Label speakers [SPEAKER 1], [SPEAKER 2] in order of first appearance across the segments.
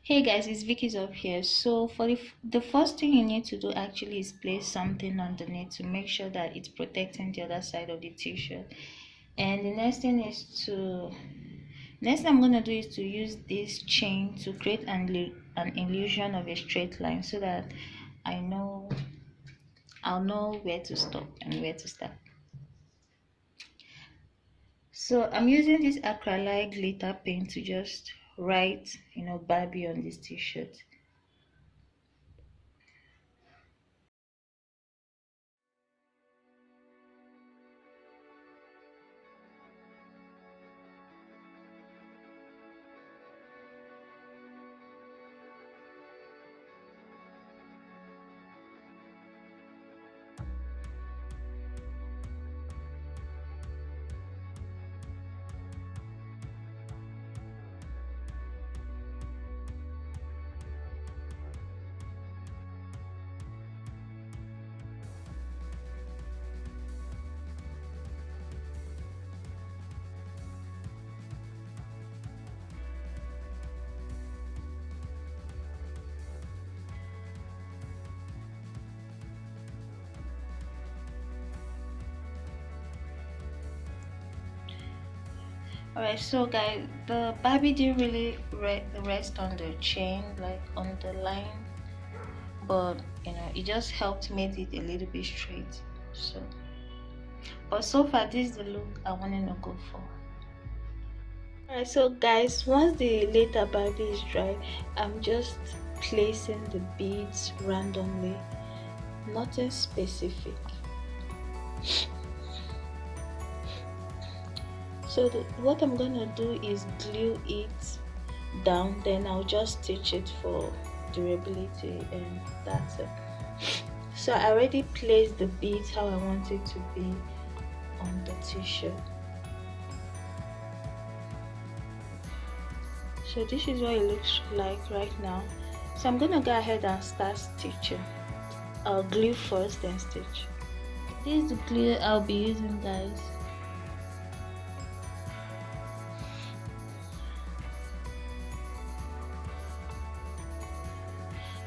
[SPEAKER 1] Hey guys, it's Vicky's up here. So for the first thing you need to do actually is place something underneath to make sure that it's protecting the other side of the t-shirt. And the next thing I'm gonna do is to use this chain to create an illusion of a straight line so that I know I'll know where to stop and where to start. So I'm using this acrylic glitter paint to just write, Barbie on this t-shirt. Alright, so guys, the Barbie didn't really rest on the chain, like on the line, but it just helped made it a little bit straight. So, but so far, this is the look I wanted to go for. Alright, so guys, once the later Barbie is dry, I'm just placing the beads randomly, nothing specific. So what I'm gonna do is glue it down, then I'll just stitch it for durability, and that's it. So I already placed the beads how I want it to be on the t-shirt. So this is what it looks like right now. So I'm gonna go ahead and start stitching. I'll glue first, then stitch. This is the glue I'll be using, guys.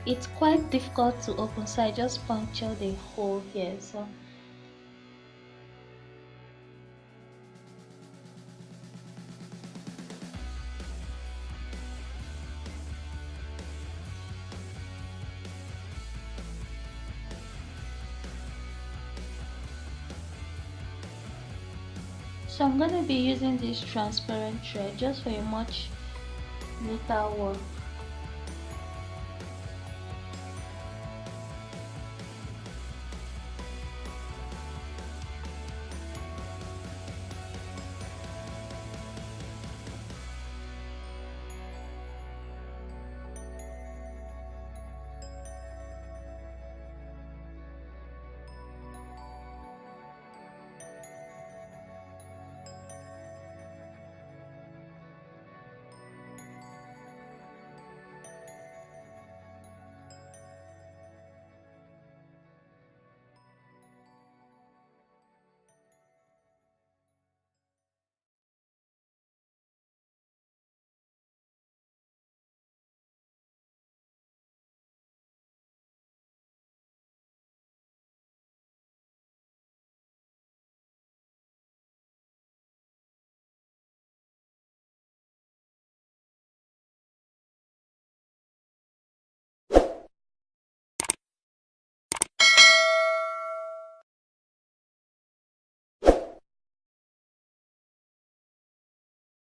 [SPEAKER 1] It's quite difficult to open, so I just punctured a hole here. So I'm gonna be using this transparent thread just for a much neater work.